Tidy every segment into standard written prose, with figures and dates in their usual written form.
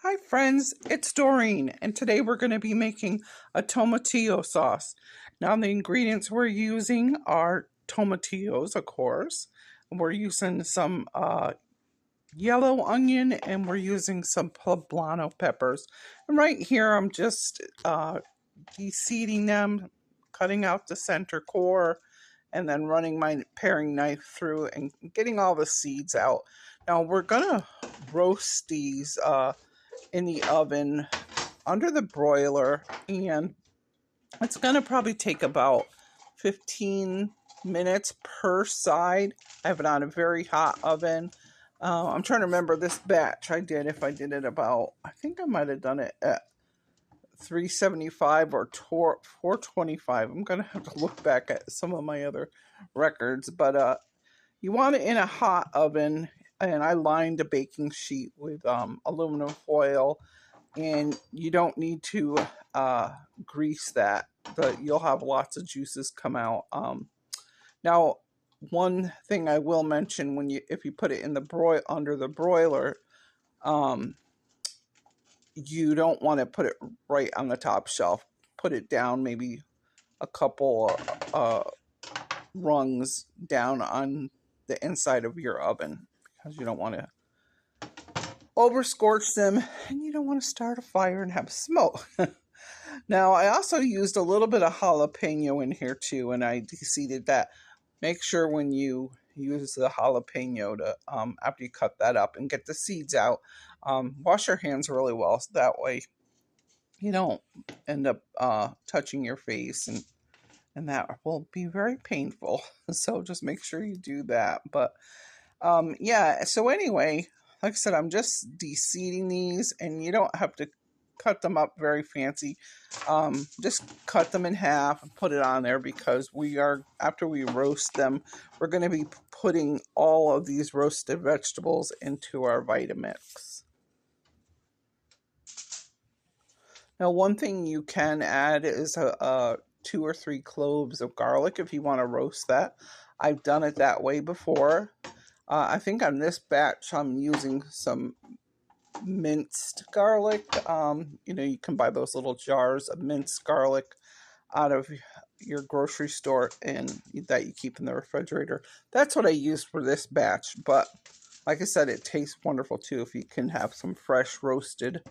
Hi friends, it's Doreen, and today we're going to be making a tomatillo sauce. Now the ingredients we're using are tomatillos, of course. We're using some yellow onion, and we're using some poblano peppers. And right here I'm just de-seeding them, cutting out the center core, and then running my paring knife through and getting all the seeds out. Now we're going to roast these in the oven under the broiler, and it's going to probably take about 15 minutes per side. I have it on a very hot oven. I'm trying to remember this batch I did, if I did it about, I think I might have done it at 375 or 425. I'm going to have to look back at some of my other records, but you want it in a hot oven, and I lined a baking sheet with aluminum foil, and you don't need to grease that, but you'll have lots of juices come out. Now, one thing I will mention, if you put it in the under the broiler, you don't want to put it right on the top shelf. Put it down maybe a couple rungs down on the inside of your oven, because you don't want to over scorch them, and you don't want to start a fire and have smoke. Now, I also used a little bit of jalapeno in here too, and I de-seeded that. Make sure when you use the jalapeno to, after you cut that up and get the seeds out, wash your hands really well, so that way you don't end up touching your face, and that will be very painful. So just make sure you do that. But yeah, so anyway, like I said, I'm just de-seeding these, and you don't have to cut them up very fancy. Just cut them in half and put it on there, because after we roast them, we're going to be putting all of these roasted vegetables into our Vitamix. Now, one thing you can add is a 2 or 3 cloves of garlic if you want to roast that. I've done it that way before. I think on this batch I'm using some minced garlic. You can buy those little jars of minced garlic out of your grocery store, and that you keep in the refrigerator. That's what I used for this batch, but like I said, it tastes wonderful too if you can have some fresh roasted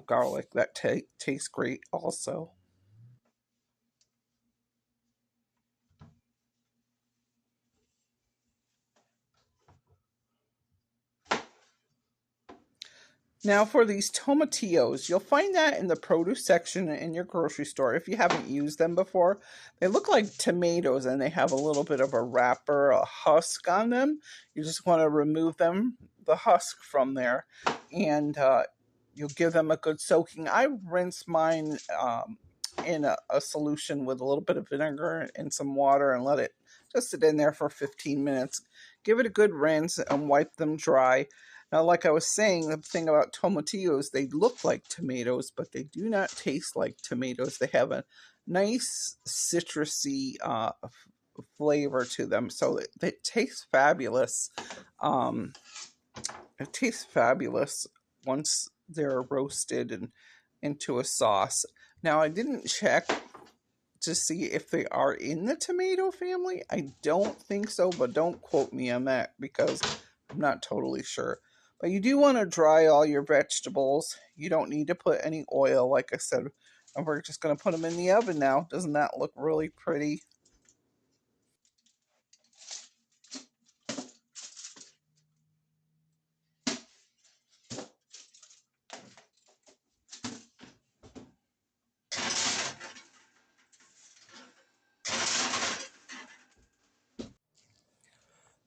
garlic. That tastes great also. Now for these tomatillos, you'll find that in the produce section in your grocery store if you haven't used them before. They look like tomatoes, and they have a little bit of a wrapper, a husk on them. You just want to remove the husk from there, and you'll give them a good soaking. I rinse mine in a solution with a little bit of vinegar and some water, and let it just sit in there for 15 minutes. Give it a good rinse and wipe them dry. Now, like I was saying, the thing about tomatillos, they look like tomatoes, but they do not taste like tomatoes. They have a nice citrusy flavor to them, so it tastes fabulous. It tastes fabulous once they're roasted and into a sauce. Now, I didn't check to see if they are in the tomato family. I don't think so, but don't quote me on that, because I'm not totally sure. But you do want to dry all your vegetables. You don't need to put any oil, like I said. And we're just going to put them in the oven now. Doesn't that look really pretty?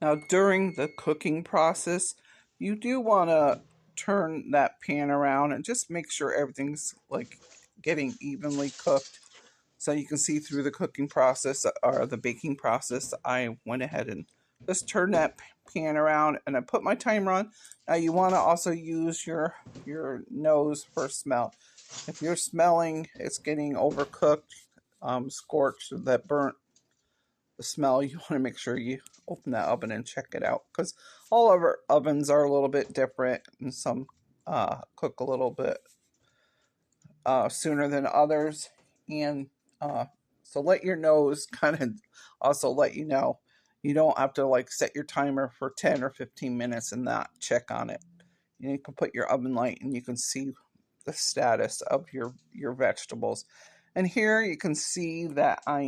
Now, during the cooking process, you do want to turn that pan around and just make sure everything's like getting evenly cooked. So you can see through the cooking process or the baking process, I went ahead and just turned that pan around, and I put my timer on. Now you want to also use your nose for smell. If you're smelling it's getting overcooked, scorched, that burnt the smell, you want to make sure you open that oven and check it out, because all of our ovens are a little bit different, and some cook a little bit sooner than others. And so let your nose kind of also let you know. You don't have to like set your timer for 10 or 15 minutes and not check on it. You can put your oven light and you can see the status of your vegetables. And here you can see that I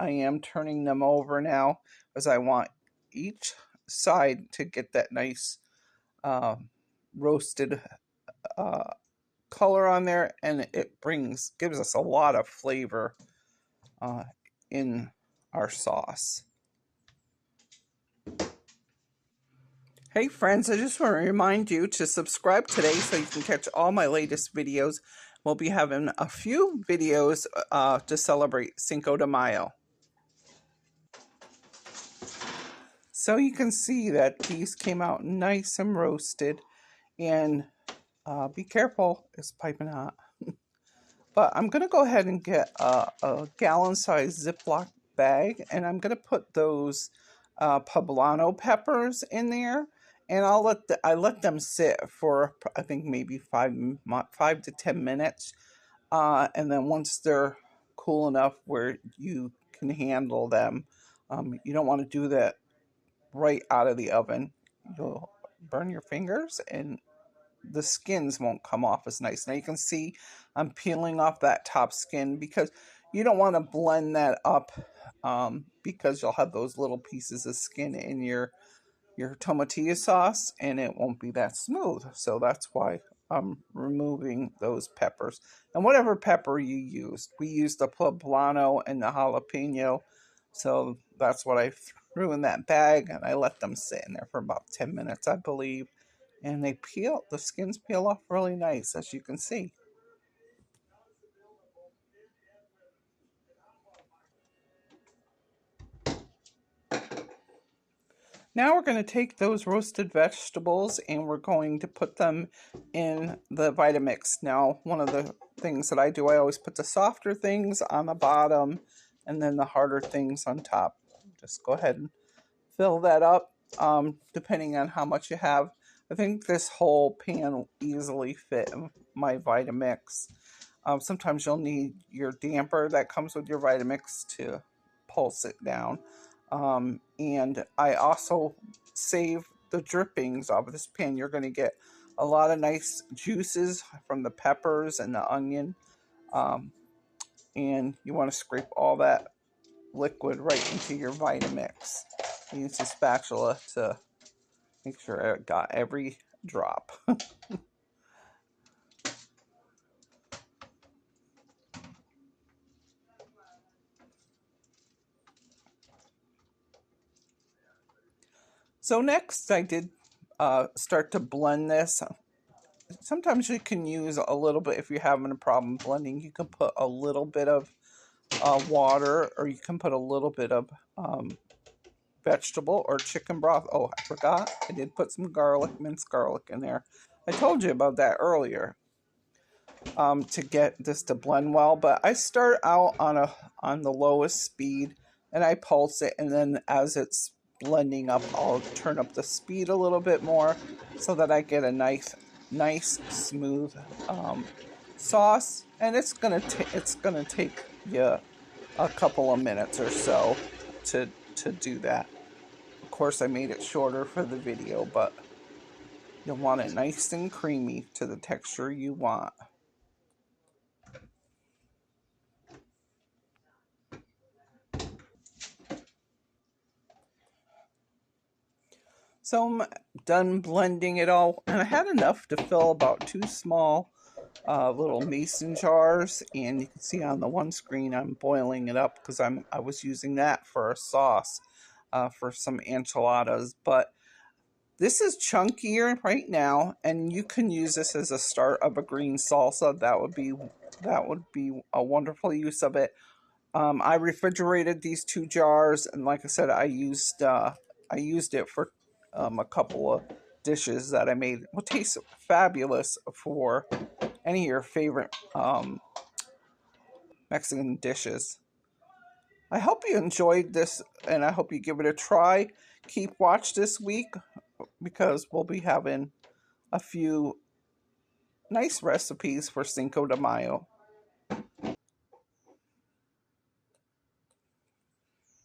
am turning them over now, as I want each side to get that nice roasted uh, color on there, and it gives us a lot of flavor in our sauce. Hey friends, I just want to remind you to subscribe today so you can catch all my latest videos. We'll be having a few videos to celebrate Cinco de Mayo. So you can see that these came out nice and roasted, and be careful, it's piping hot. But I'm going to go ahead and get a gallon-sized Ziploc bag, and I'm going to put those poblano peppers in there, and I let them sit for, I think, maybe 5 to 10 minutes, and then once they're cool enough where you can handle them, you don't want to do that right out of the oven. You'll burn your fingers and the skins won't come off as nice. Now you can see I'm peeling off that top skin because you don't want to blend that up because you'll have those little pieces of skin in your tomatillo sauce and it won't be that smooth. So that's why I'm removing those peppers. And whatever pepper you used, we used the poblano and the jalapeno. So that's what I threw in that bag, and I let them sit in there for about 10 minutes, I believe. And the skins peel off really nice, as you can see. Now we're going to take those roasted vegetables and we're going to put them in the Vitamix. Now, one of the things that I do, I always put the softer things on the bottom and then the harder things on top. Just go ahead and fill that up, depending on how much you have. I think this whole pan will easily fit my Vitamix. Sometimes you'll need your damper that comes with your Vitamix to pulse it down. And I also save the drippings off of this pan. You're going to get a lot of nice juices from the peppers and the onion. And you want to scrape all that liquid right into your Vitamix. Use a spatula to make sure it got every drop. So next I did start to blend this. Sometimes you can use a little bit, if you're having a problem blending, you can put a little bit of water, or you can put a little bit of vegetable or chicken broth. Oh, I forgot, I did put some garlic, minced garlic in there. I told you about that earlier. To get this to blend well, but I start out on the lowest speed and I pulse it, and then as it's blending up, I'll turn up the speed a little bit more so that I get a nice smooth sauce. And it's gonna take you a couple of minutes or so to do that. Of course, I made it shorter for the video, but you'll want it nice and creamy to the texture you want. So I'm done blending it all, and I had enough to fill about 2 small little mason jars. And you can see on the one screen I'm boiling it up because I was using that for a sauce for some enchiladas. But this is chunkier right now, and you can use this as a start of a green salsa. That would be a wonderful use of it. I refrigerated these 2 jars, and like I said, I used it for a couple of dishes that I made. It will taste fabulous for any of your favorite Mexican dishes. I hope you enjoyed this, and I hope you give it a try. Keep watch this week because we'll be having a few nice recipes for Cinco de Mayo.